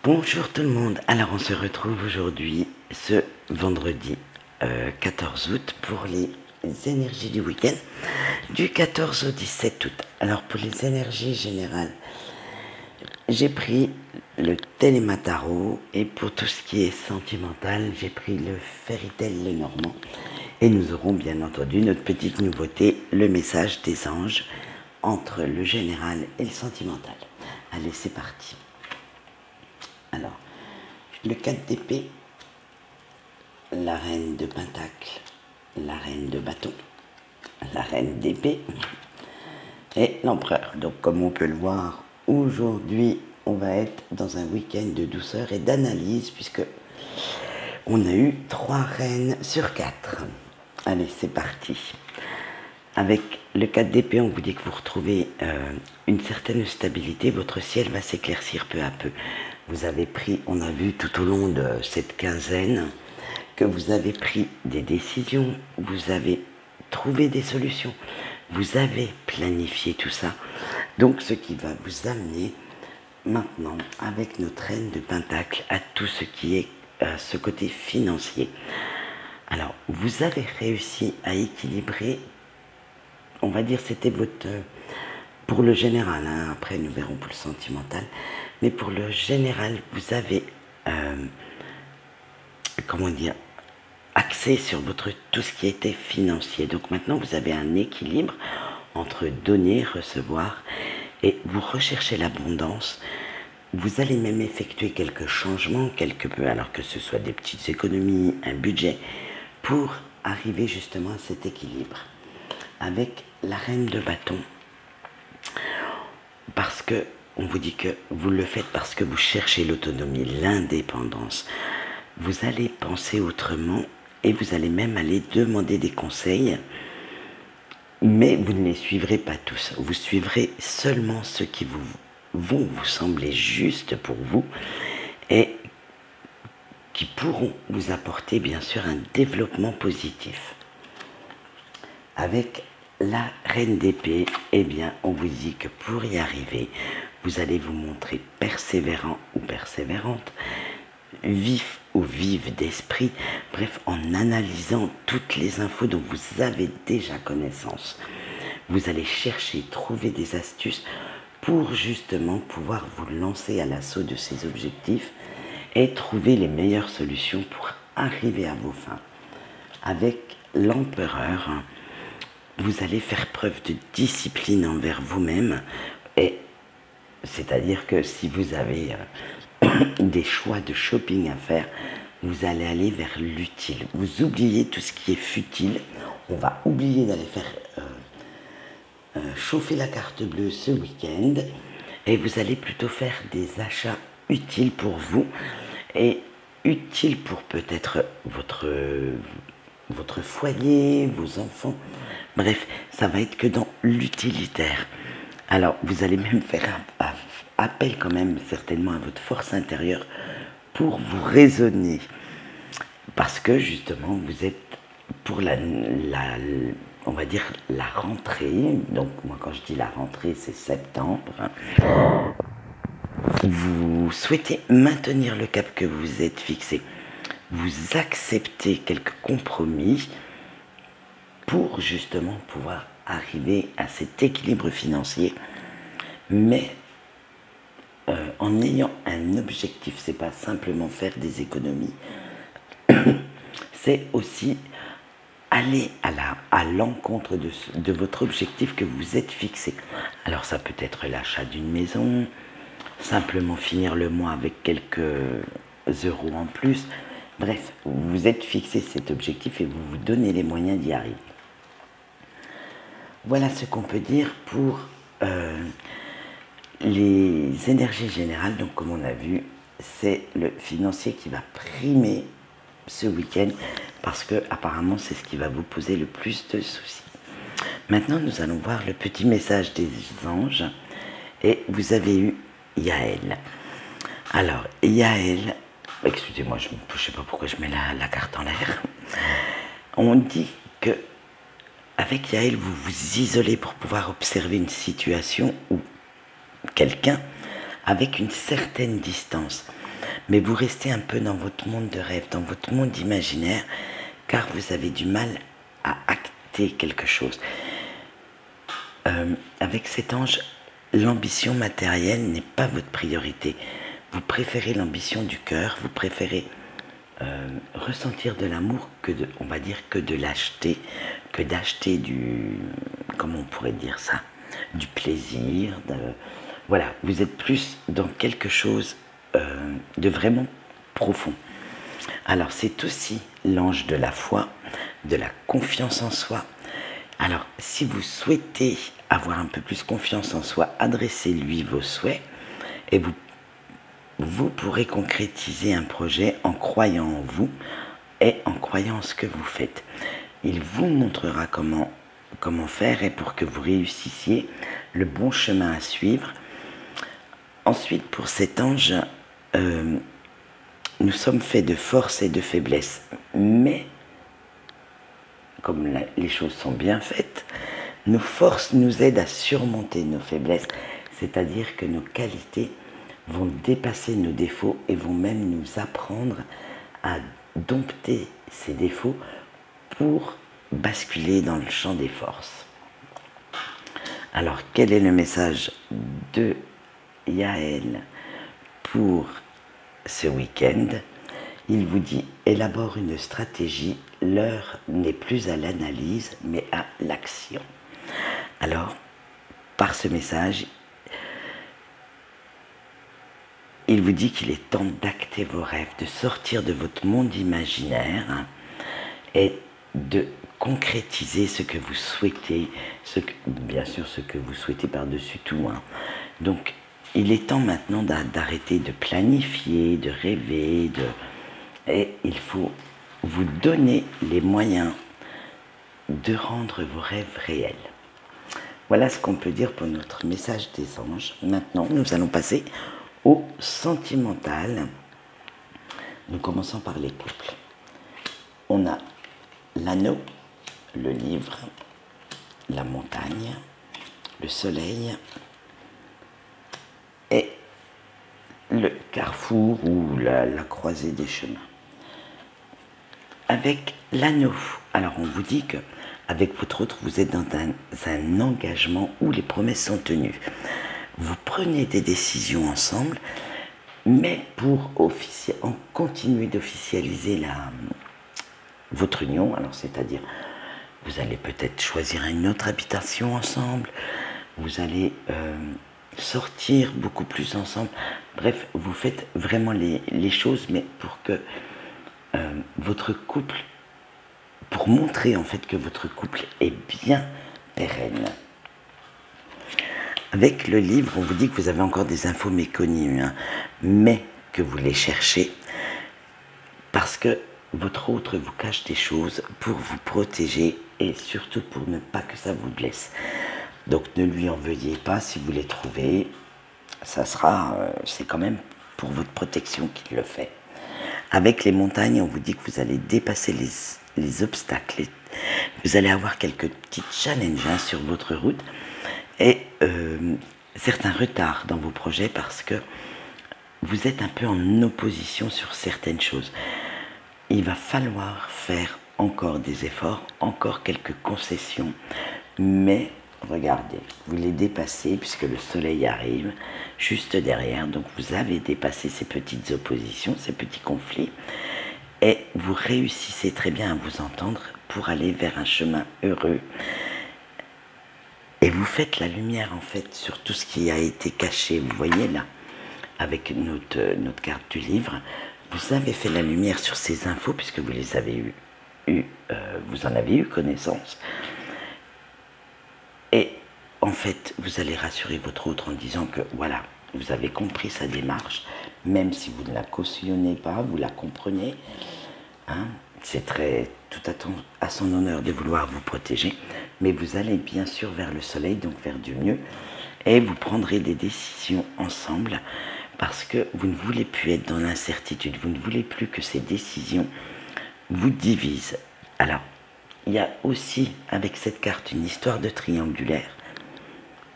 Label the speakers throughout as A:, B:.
A: Bonjour tout le monde, alors on se retrouve aujourd'hui ce vendredi 14 août pour les énergies du week-end du 14 au 17 août. Alors pour les énergies générales, j'ai pris le Téléma Tarot et pour tout ce qui est sentimental, j'ai pris le Fairy Tail Lenormand et nous aurons bien entendu notre petite nouveauté, le message des anges entre le général et le sentimental. Allez, c'est parti. Alors, le 4 d'épée, la reine de pentacle, la reine de bâton, la reine d'épée et l'empereur. Donc comme on peut le voir, aujourd'hui, on va être dans un week-end de douceur et d'analyse puisque on a eu 3 reines sur 4. Allez, c'est parti. Avec le 4 d'épée, on vous dit que vous retrouvez une certaine stabilité, votre ciel va s'éclaircir peu à peu. Vous avez pris, on a vu tout au long de cette quinzaine, que vous avez pris des décisions, vous avez trouvé des solutions, vous avez planifié tout ça. Donc ce qui va vous amener maintenant, avec notre reine de pentacle, à tout ce qui est ce côté financier. Alors, vous avez réussi à équilibrer, on va dire c'était votre... pour le général, hein, après nous verrons pour le sentimental, mais pour le général, vous avez, comment dire, axé sur tout ce qui était financier. Donc maintenant, vous avez un équilibre entre donner, recevoir, et vous recherchez l'abondance. Vous allez même effectuer quelques changements, alors que ce soit des petites économies, un budget, pour arriver justement à cet équilibre. Avec la reine de bâton, parce que on vous dit que vous le faites parce que vous cherchez l'autonomie, l'indépendance. Vous allez penser autrement et vous allez même aller demander des conseils, mais vous ne les suivrez pas tous. Vous suivrez seulement ceux qui vont vous sembler justes pour vous et qui pourront vous apporter bien sûr un développement positif. Avec la reine d'épée, eh bien, on vous dit que pour y arriver, vous allez vous montrer persévérant ou persévérante, vif ou vive d'esprit, bref, en analysant toutes les infos dont vous avez déjà connaissance. Vous allez chercher, trouver des astuces pour justement pouvoir vous lancer à l'assaut de ces objectifs et trouver les meilleures solutions pour arriver à vos fins. Avec l'empereur, vous allez faire preuve de discipline envers vous-même, et c'est-à-dire que si vous avez des choix de shopping à faire, vous allez aller vers l'utile. Vous oubliez tout ce qui est futile. On va oublier d'aller faire chauffer la carte bleue ce week-end et vous allez plutôt faire des achats utiles pour vous et utiles pour peut-être votre foyer, vos enfants. Bref, ça va être que dans l'utilitaire. Alors, vous allez même faire appel quand même certainement à votre force intérieure pour vous raisonner. Parce que justement, vous êtes pour on va dire la rentrée. Donc, moi quand je dis la rentrée, c'est septembre. Vous souhaitez maintenir le cap que vous vous êtes fixé. Vous acceptez quelques compromis pour justement pouvoir arriver à cet équilibre financier, mais en ayant un objectif. C'est pas simplement faire des économies, c'est aussi aller à l'encontre de votre objectif que vous êtes fixé. Alors ça peut être l'achat d'une maison, simplement finir le mois avec quelques euros en plus. Bref, vous êtes fixé cet objectif et vous vous donnez les moyens d'y arriver. Voilà ce qu'on peut dire pour les énergies générales. Donc comme on a vu, c'est le financier qui va primer ce week-end parce que apparemment c'est ce qui va vous poser le plus de soucis. Maintenant nous allons voir le petit message des anges et vous avez eu Yaël. Alors Yaël, excusez-moi, je ne sais pas pourquoi je mets la carte en l'air. On dit que avec Yaël, vous vous isolez pour pouvoir observer une situation ou quelqu'un avec une certaine distance. mais vous restez un peu dans votre monde de rêve, dans votre monde imaginaire, car vous avez du mal à acter quelque chose. Avec cet ange, l'ambition matérielle n'est pas votre priorité. Vous préférez l'ambition du cœur, vous préférez ressentir de l'amour que de, on va dire, que de l'acheter, que d'acheter du, comment on pourrait dire ça, du plaisir. Voilà, vous êtes plus dans quelque chose de vraiment profond. Alors c'est aussi l'ange de la foi, de la confiance en soi. Alors si vous souhaitez avoir un peu plus confiance en soi, adressez-lui vos souhaits et vous pourrez concrétiser un projet en croyant en vous et en croyant en ce que vous faites. Il vous montrera comment faire et pour que vous réussissiez le bon chemin à suivre. Ensuite, pour cet ange, nous sommes faits de force et de faiblesse, mais comme les choses sont bien faites, nos forces nous aident à surmonter nos faiblesses, c'est-à-dire que nos qualités vont dépasser nos défauts et vont même nous apprendre à dompter ces défauts pour basculer dans le champ des forces. Alors, quel est le message de Yael pour ce week-end? Il vous dit, élabore une stratégie, l'heure n'est plus à l'analyse, mais à l'action. Alors, par ce message, il vous dit qu'il est temps d'acter vos rêves, de sortir de votre monde imaginaire et de concrétiser ce que vous souhaitez, bien sûr ce que vous souhaitez par-dessus tout. Donc, il est temps maintenant d'arrêter de planifier, de rêver, et il faut vous donner les moyens de rendre vos rêves réels. Voilà ce qu'on peut dire pour notre message des anges. Maintenant, nous allons passer au sentimental. Nous commençons par les couples. On a l'anneau, le livre, la montagne, le soleil et le carrefour ou la croisée des chemins. Avec l'anneau, alors on vous dit que avec votre autre, vous êtes dans un engagement où les promesses sont tenues. Vous prenez des décisions ensemble, mais pour continuer d'officialiser votre union, alors c'est-à-dire, vous allez peut-être choisir une autre habitation ensemble, vous allez sortir beaucoup plus ensemble. Bref, vous faites vraiment les choses, mais pour que votre couple, pour montrer en fait que votre couple est bien pérenne. Avec le livre, on vous dit que vous avez encore des infos méconnues, mais que vous les cherchez parce que votre autre vous cache des choses pour vous protéger et surtout pour ne pas que ça vous blesse. Donc ne lui en veuillez pas si vous les trouvez, c'est quand même pour votre protection qu'il le fait. Avec les montagnes, on vous dit que vous allez dépasser les obstacles, vous allez avoir quelques petits challenges sur votre route et certains retards dans vos projets parce que vous êtes un peu en opposition sur certaines choses. Il va falloir faire encore des efforts, encore quelques concessions, mais regardez, vous les dépassez puisque le soleil arrive juste derrière, donc vous avez dépassé ces petites oppositions, ces petits conflits, et vous réussissez très bien à vous entendre pour aller vers un chemin heureux. Et vous faites la lumière en fait sur tout ce qui a été caché. Vous voyez là, avec notre carte du livre, vous avez fait la lumière sur ces infos puisque vous les avez vous en avez eu connaissance. Et en fait, vous allez rassurer votre autre en disant que voilà, vous avez compris sa démarche, même si vous ne la cautionnez pas, vous la comprenez. C'est tout à son honneur de vouloir vous protéger, mais vous allez bien sûr vers le soleil, donc vers du mieux, et vous prendrez des décisions ensemble parce que vous ne voulez plus être dans l'incertitude, vous ne voulez plus que ces décisions vous divisent. Alors, il y a aussi avec cette carte une histoire de triangulaire,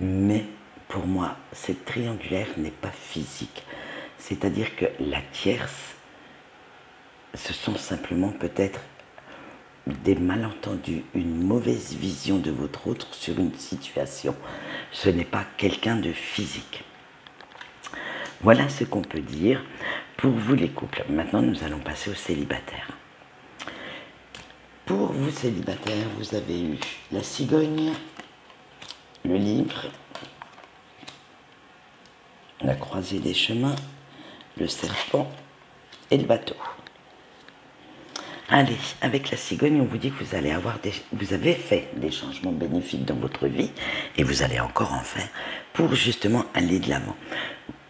A: mais pour moi, cette triangulaire n'est pas physique. C'est-à-dire que la tierce, ce sont simplement peut-être des malentendus, une mauvaise vision de votre autre sur une situation. Ce n'est pas quelqu'un de physique. Voilà ce qu'on peut dire pour vous les couples. Maintenant, nous allons passer aux célibataires. Pour vous célibataires, vous avez eu la cigogne, le livre, la croisée des chemins, le serpent et le bateau. Allez, avec la cigogne, on vous dit que vous avez fait des changements bénéfiques dans votre vie et vous allez encore en faire pour justement aller de l'avant.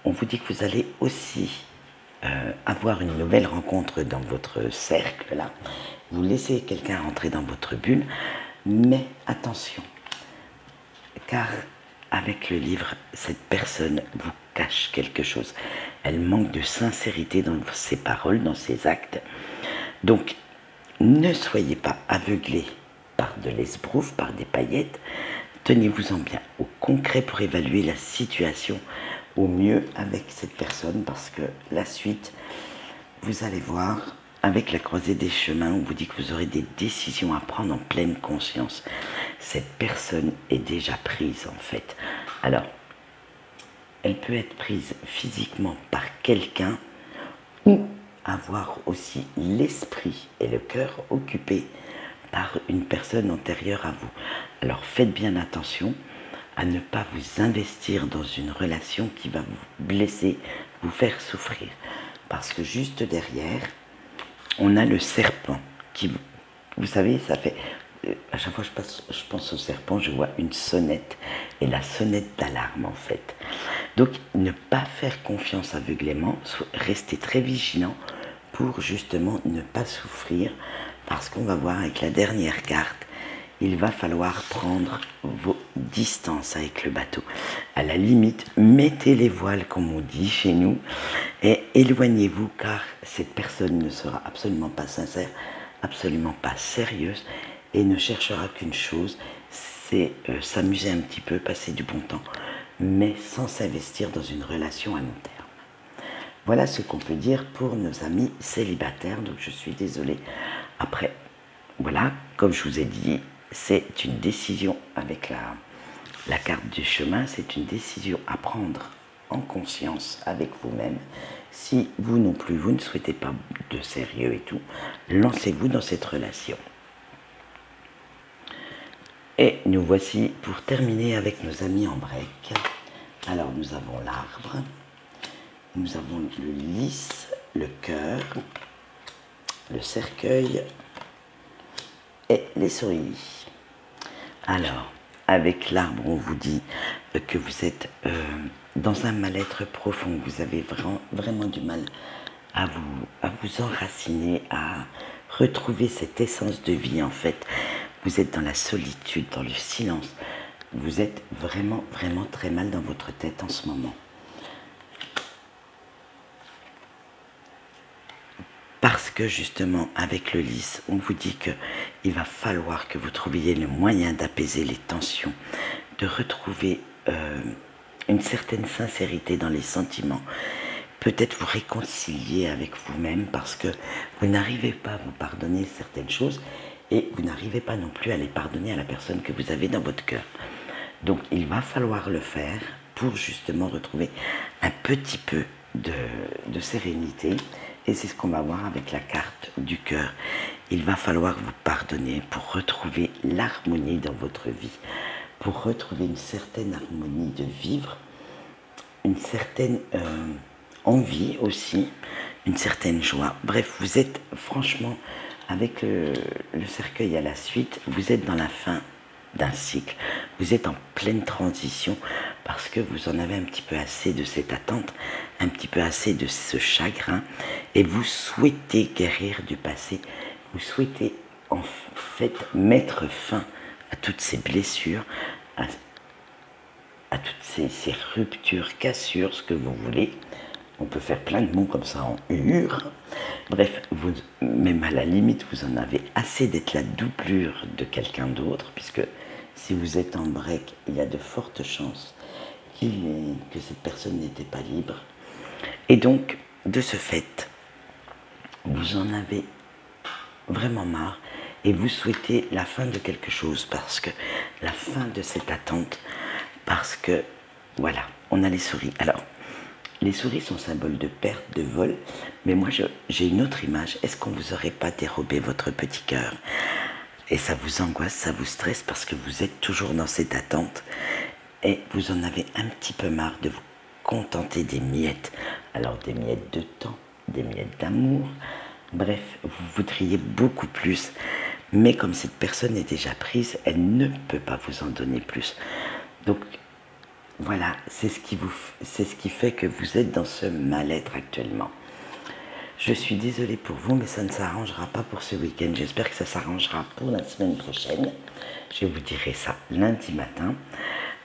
A: On vous dit que vous allez aussi avoir une nouvelle rencontre dans votre cercle, là. Vous laissez quelqu'un rentrer dans votre bulle, mais attention, car avec le livre, cette personne vous cache quelque chose. Elle manque de sincérité dans ses paroles, dans ses actes. Donc, ne soyez pas aveuglés par de l'esbrouf, par des paillettes. Tenez-vous-en bien au concret pour évaluer la situation au mieux avec cette personne, parce que la suite, vous allez voir, avec la croisée des chemins, on vous dit que vous aurez des décisions à prendre en pleine conscience. Cette personne est déjà prise en fait. Alors, elle peut être prise physiquement par quelqu'un ou avoir aussi l'esprit et le cœur occupés par une personne antérieure à vous. Alors faites bien attention à ne pas vous investir dans une relation qui va vous blesser, vous faire souffrir. Parce que juste derrière, on a le serpent qui, vous savez, ça fait... À chaque fois que je pense au serpent, je vois une sonnette, et la sonnette d'alarme en fait. Donc ne pas faire confiance aveuglément, rester très vigilant pour justement ne pas souffrir, parce qu'on va voir avec la dernière carte, il va falloir prendre vos distances avec le bateau. À la limite, mettez les voiles comme on dit chez nous et éloignez-vous, car cette personne ne sera absolument pas sincère, absolument pas sérieuse et ne cherchera qu'une chose, c'est s'amuser un petit peu, passer du bon temps, mais sans s'investir dans une relation à long terme. Voilà ce qu'on peut dire pour nos amis célibataires, donc je suis désolée. Après, voilà, comme je vous ai dit, c'est une décision avec la carte du chemin, c'est une décision à prendre en conscience avec vous-même. Si vous non plus, vous ne souhaitez pas de sérieux et tout, lancez-vous dans cette relation. Et nous voici pour terminer avec nos amis en break. Alors nous avons l'arbre, nous avons le lys, le cœur, le cercueil et les souris. Alors, avec l'arbre, on vous dit que vous êtes dans un mal-être profond. Vous avez vraiment du mal à vous enraciner, à retrouver cette essence de vie en fait. Vous êtes dans la solitude, dans le silence. Vous êtes vraiment très mal dans votre tête en ce moment. Parce que justement, avec le lys, on vous dit qu'il va falloir que vous trouviez le moyen d'apaiser les tensions, de retrouver une certaine sincérité dans les sentiments, peut-être vous réconcilier avec vous-même parce que vous n'arrivez pas à vous pardonner certaines choses et vous n'arrivez pas non plus à les pardonner à la personne que vous avez dans votre cœur. Donc il va falloir le faire pour justement retrouver un petit peu de sérénité. Et c'est ce qu'on va voir avec la carte du cœur. Il va falloir vous pardonner pour retrouver l'harmonie dans votre vie, pour retrouver une certaine harmonie de vivre, une certaine envie aussi, une certaine joie. Bref, vous êtes franchement, avec le cercueil à la suite, vous êtes dans la fin d'un cycle. Vous êtes en pleine transition parce que vous en avez un petit peu assez de cette attente, un petit peu assez de ce chagrin et vous souhaitez guérir du passé. Vous souhaitez en fait mettre fin à toutes ces blessures, à toutes ces ruptures, cassures, ce que vous voulez. On peut faire plein de mots comme ça en hure. Bref, même à la limite, vous en avez assez d'être la doublure de quelqu'un d'autre, puisque si vous êtes en break, il y a de fortes chances que cette personne n'était pas libre. Et donc, de ce fait, vous en avez vraiment marre et vous souhaitez la fin de quelque chose, parce que la fin de cette attente, parce que, voilà, on a les souris. Alors, les souris sont symbole de perte, de vol, mais moi j'ai une autre image. Est-ce qu'on vous aurait pas dérobé votre petit cœur? Et ça vous angoisse, ça vous stresse parce que vous êtes toujours dans cette attente et vous en avez un petit peu marre de vous contenter des miettes. Alors des miettes de temps, des miettes d'amour, bref, vous voudriez beaucoup plus, mais comme cette personne est déjà prise, elle ne peut pas vous en donner plus. Donc voilà, c'est ce qui fait que vous êtes dans ce mal-être actuellement. Je suis désolée pour vous, mais ça ne s'arrangera pas pour ce week-end. J'espère que ça s'arrangera pour la semaine prochaine. Je vous dirai ça lundi matin.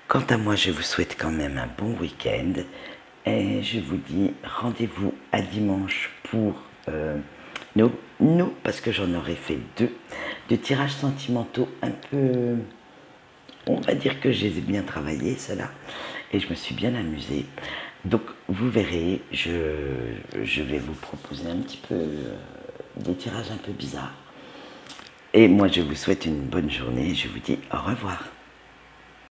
A: Quant à moi, je vous souhaite quand même un bon week-end. Et je vous dis rendez-vous à dimanche pour parce que j'en aurais fait 2, de tirages sentimentaux un peu... On va dire que je les ai bien travaillés, ceux-là. Et je me suis bien amusée. Donc, vous verrez, je vais vous proposer un petit peu des tirages un peu bizarres. Et moi, je vous souhaite une bonne journée. Je vous dis au revoir.